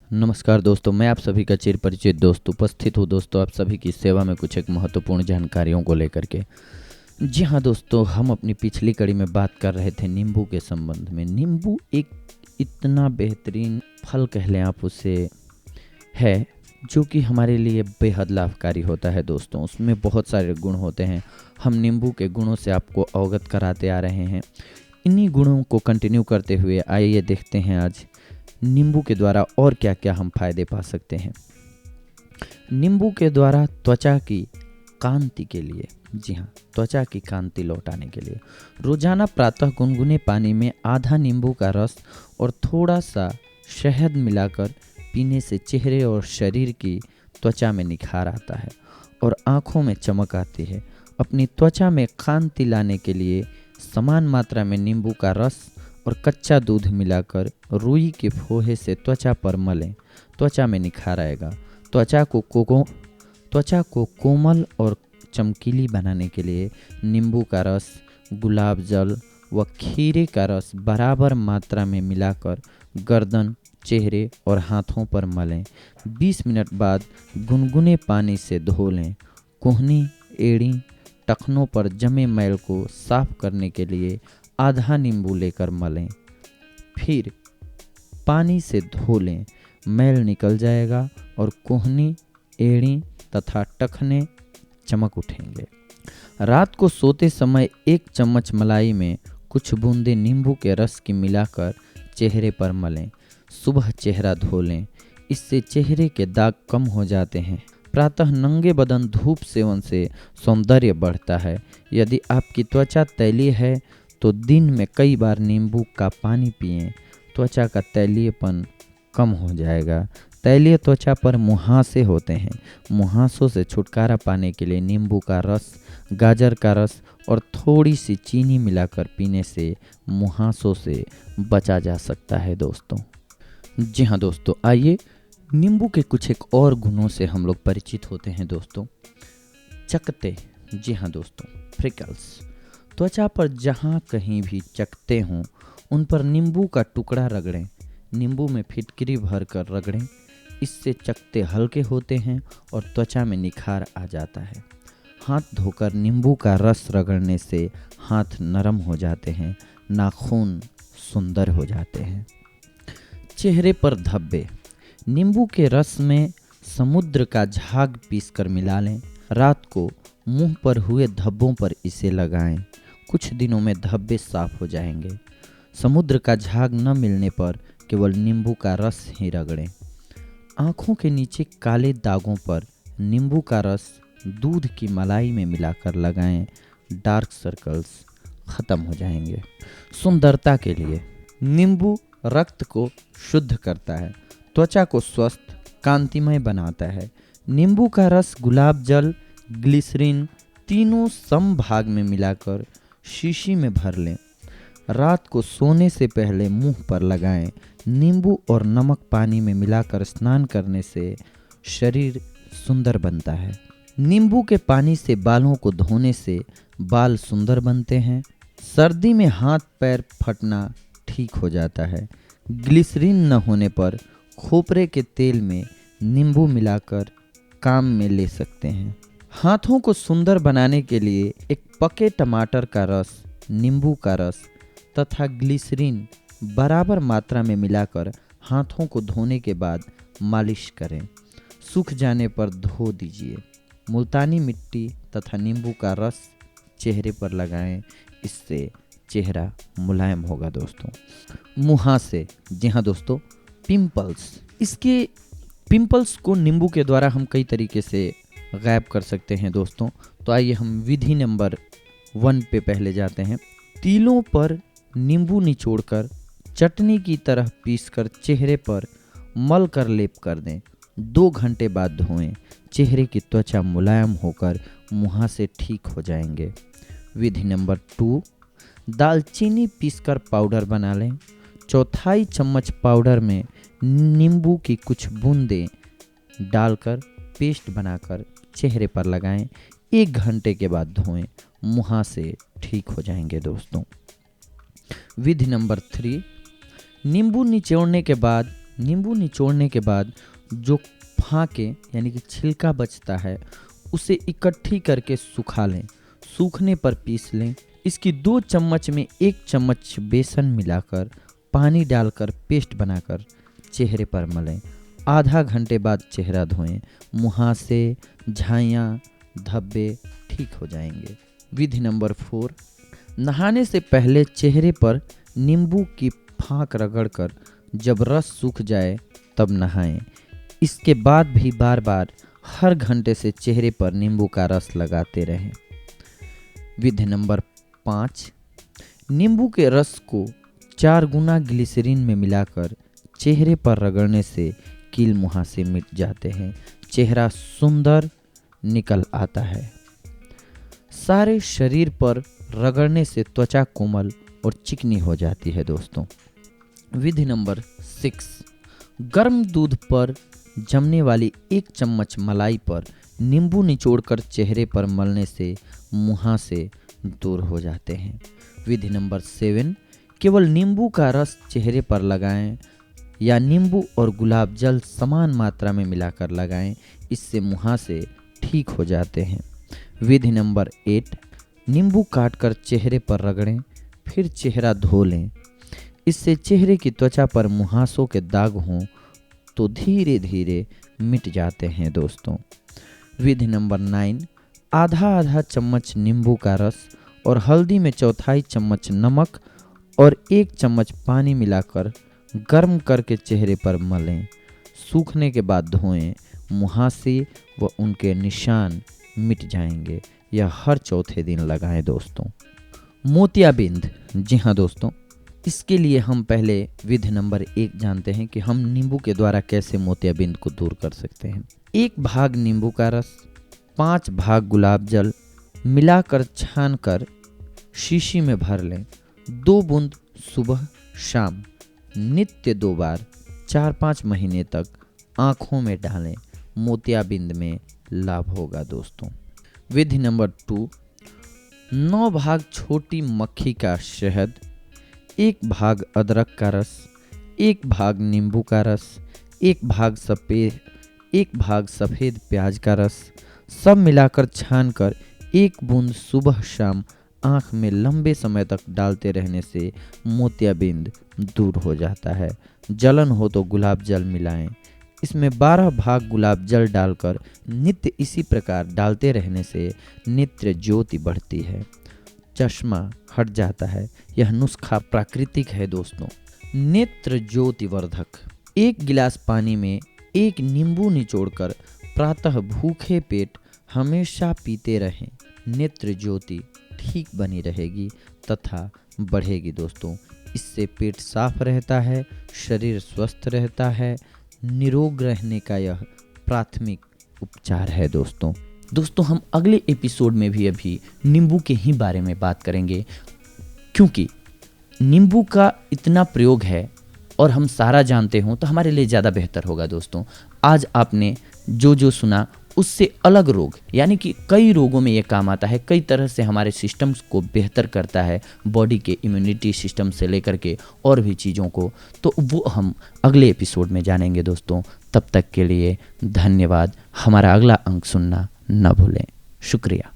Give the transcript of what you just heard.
नमस्कार दोस्तों, मैं आप सभी का चिर परिचित दोस्त उपस्थित हूँ दोस्तों आप सभी की सेवा में कुछ एक महत्वपूर्ण जानकारियों को लेकर के। जी हाँ दोस्तों, हम अपनी पिछली कड़ी में बात कर रहे थे नींबू के संबंध में। नींबू एक इतना बेहतरीन फल कह लें आप उसे है, जो कि हमारे लिए बेहद लाभकारी होता है दोस्तों। उसमें बहुत सारे गुण होते हैं। हम नींबू के गुणों से आपको अवगत कराते आ रहे हैं। इन्हीं गुणों को कंटिन्यू करते हुए आइए देखते हैं आज नींबू के द्वारा और क्या क्या हम फायदे पा सकते हैं। नींबू के द्वारा त्वचा की कांति के लिए, जी हाँ, त्वचा की कांति लौटाने के लिए रोजाना प्रातः गुनगुने पानी में आधा नींबू का रस और थोड़ा सा शहद मिलाकर पीने से चेहरे और शरीर की त्वचा में निखार आता है और आँखों में चमक आती है। अपनी त्वचा में कांति लाने के लिए समान मात्रा में नींबू का रस और कच्चा दूध मिलाकर रुई के फोहे से त्वचा पर मलें। त्वचा में निखार आएगा। त्वचा को कोमल और चमकीली बनाने के लिए नींबू का रस, गुलाब जल व खीरे का रस बराबर मात्रा में मिलाकर गर्दन, चेहरे और हाथों पर मलें। 20 मिनट बाद गुनगुने पानी से धो लें। कोहनी, एड़ी, टखनों पर जमे मैल को साफ करने के लिए आधा नींबू लेकर मलें। फिर पानी से धो लें। मैल निकल जाएगा और कोहनी, एड़ी तथा टखने चमक उठेंगे। रात को सोते समय 1 चम्मच मलाई में कुछ बूंदे नींबू के रस की मिलाकर चेहरे पर मलें। सुबह चेहरा धो लें। इससे चेहरे के दाग कम हो जाते हैं। प्रातः नंगे बदन धूप सेवन से सौंदर्य बढ़ता है। यदि आपकी त्वचा तैलीय है तो दिन में कई बार नींबू का पानी पिएं। त्वचा का तैलीयपन कम हो जाएगा। तैलीय त्वचा पर मुहासे होते हैं। मुहासों से छुटकारा पाने के लिए नींबू का रस, गाजर का रस और थोड़ी सी चीनी मिलाकर पीने से मुहासों से बचा जा सकता है दोस्तों। जी हाँ दोस्तों, आइए नींबू के कुछ एक और गुणों से हम लोग परिचित होते हैं दोस्तों। चकते, जी हाँ दोस्तों, फ्रिकल्स। त्वचा पर जहाँ कहीं भी चकते हों उन पर नींबू का टुकड़ा रगड़ें। नींबू में फिटकिरी भर कर रगड़ें। इससे चकते हल्के होते हैं और त्वचा में निखार आ जाता है। हाथ धोकर नींबू का रस रगड़ने से हाथ नरम हो जाते हैं, नाखून सुंदर हो जाते हैं। चेहरे पर धब्बे, नींबू के रस में समुद्र का झाग पीसकर मिला लें। रात को मुंह पर हुए धब्बों पर इसे लगाएं। कुछ दिनों में धब्बे साफ हो जाएंगे। समुद्र का झाग न मिलने पर केवल नींबू का रस ही रगड़ें। आँखों के नीचे काले दागों पर नींबू का रस दूध की मलाई में मिलाकर लगाएं। डार्क सर्कल्स खत्म हो जाएंगे। सुंदरता के लिए नींबू रक्त को शुद्ध करता है, त्वचा को स्वस्थ कांतिमय बनाता है। नींबू का रस, गुलाब जल, ग्लिसरीन तीनों सम भाग में मिलाकर शीशी में भर लें। रात को सोने से पहले मुंह पर लगाएं। नींबू और नमक पानी में मिलाकर स्नान करने से शरीर सुंदर बनता है। नींबू के पानी से बालों को धोने से बाल सुंदर बनते हैं। सर्दी में हाथ पैर फटना ठीक हो जाता है। ग्लिसरीन न होने पर खोपरे के तेल में नींबू मिलाकर काम में ले सकते हैं। हाथों को सुंदर बनाने के लिए एक पके टमाटर का रस, नींबू का रस तथा ग्लिसरीन बराबर मात्रा में मिलाकर हाथों को धोने के बाद मालिश करें। सूख जाने पर धो दीजिए। मुल्तानी मिट्टी तथा नींबू का रस चेहरे पर लगाएं। इससे चेहरा मुलायम होगा दोस्तों। मुहासे, जी हाँ दोस्तों, पिंपल्स। इसके पिंपल्स को नींबू के द्वारा हम कई तरीके से गायब कर सकते हैं दोस्तों। तो आइए हम विधि नंबर 1 पे पहले जाते हैं। तिलों पर नींबू निचोड़कर चटनी की तरह पीसकर चेहरे पर मल कर लेप कर दें। 2 घंटे बाद धोएं। चेहरे की त्वचा मुलायम होकर मुहासे ठीक हो जाएंगे। विधि नंबर 2, दालचीनी पीसकर पाउडर बना लें। 1/4 चम्मच पाउडर में नींबू की कुछ बूंदें डालकर पेस्ट बनाकर चेहरे पर लगाएं। 1 घंटे के बाद धोएं। मुहासे ठीक हो जाएंगे दोस्तों। विधि नंबर 3, नींबू निचोड़ने के बाद नींबू निचोड़ने के बाद जो फाके यानी कि छिलका बचता है उसे इकट्ठी करके सुखा लें। सूखने पर पीस लें। इसकी 2 चम्मच में 1 चम्मच बेसन मिलाकर पानी डालकर पेस्ट बनाकर चेहरे पर मलें। आधा घंटे बाद चेहरा धोएं। मुहासे, झाइयाँ, धब्बे ठीक हो जाएंगे। विधि नंबर 4, नहाने से पहले चेहरे पर नींबू की फाँक रगड़कर जब रस सूख जाए तब नहाएं। इसके बाद भी बार बार हर घंटे से चेहरे पर नींबू का रस लगाते रहें। विधि नंबर 5, नींबू के रस को 4 गुना ग्लिसरीन में मिलाकर चेहरे पर रगड़ने से कील मुहासे मिट जाते हैं। चेहरा सुंदर निकल आता है। सारे शरीर पर रगड़ने से त्वचा कोमल और चिकनी हो जाती है दोस्तों। विधि नंबर 6, गर्म दूध पर जमने वाली 1 चम्मच मलाई पर नींबू निचोड़कर चेहरे पर मलने से मुहासे दूर हो जाते हैं। विधि नंबर 7, केवल नींबू का रस चेहरे पर लगाएं या नींबू और गुलाब जल समान मात्रा में मिलाकर लगाएं। इससे मुहासे ठीक हो जाते हैं। विधि नंबर 8, नींबू काटकर चेहरे पर रगड़ें, फिर चेहरा धो लें। इससे चेहरे की त्वचा पर मुहासों के दाग हों तो धीरे धीरे मिट जाते हैं दोस्तों। विधि नंबर 9, आधा आधा चम्मच नींबू का रस और हल्दी में 1/4 चम्मच नमक और 1 चम्मच पानी मिलाकर गर्म करके चेहरे पर मलें। सूखने के बाद धोएं। मुहासे व उनके निशान मिट जाएंगे। यह हर चौथे दिन लगाएं दोस्तों। मोतियाबिंद, जी हाँ दोस्तों, इसके लिए हम पहले विधि नंबर 1 जानते हैं कि हम नींबू के द्वारा कैसे मोतियाबिंद को दूर कर सकते हैं। 1 भाग नींबू का रस, 5 भाग गुलाब जल मिलाकर छानकर शीशी में भर लें। 2 बूंद सुबह शाम नित्य 2 बार 4-5 महीने तक आँखों में डालें। मोतियाबिंद में लाभ होगा दोस्तों। विधि नंबर 2, 9 भाग छोटी मक्खी का शहद, 1 भाग अदरक का रस, 1 भाग नींबू का रस, 1 भाग सफ़ेद प्याज का रस, सब मिलाकर छानकर 1 बूंद सुबह शाम आँख में लंबे समय तक डालते रहने से मोतियाबिंद दूर हो जाता है। जलन हो तो गुलाब जल मिलाएं। इसमें 12 भाग गुलाब जल डालकर नित्य इसी प्रकार डालते रहने से नेत्र ज्योति बढ़ती है, चश्मा हट जाता है। यह नुस्खा प्राकृतिक है दोस्तों। नेत्र ज्योति वर्धक, 1 गिलास पानी में 1 नींबू निचोड़कर प्रातः भूखे पेट हमेशा पीते रहें। नेत्र ज्योति ठीक बनी रहेगी तथा बढ़ेगी दोस्तों। इससे पेट साफ रहता है, शरीर स्वस्थ रहता है। निरोग रहने का यह प्राथमिक उपचार है दोस्तों हम अगले एपिसोड में भी अभी नींबू के ही बारे में बात करेंगे, क्योंकि नींबू का इतना प्रयोग है और हम सारा जानते हों तो हमारे लिए ज़्यादा बेहतर होगा दोस्तों। आज आपने जो सुना उससे अलग रोग, यानी कि कई रोगों में ये काम आता है, कई तरह से हमारे सिस्टम्स को बेहतर करता है, बॉडी के इम्यूनिटी सिस्टम से लेकर के और भी चीज़ों को, तो वो हम अगले एपिसोड में जानेंगे दोस्तों। तब तक के लिए धन्यवाद। हमारा अगला अंक सुनना न भूलें। शुक्रिया।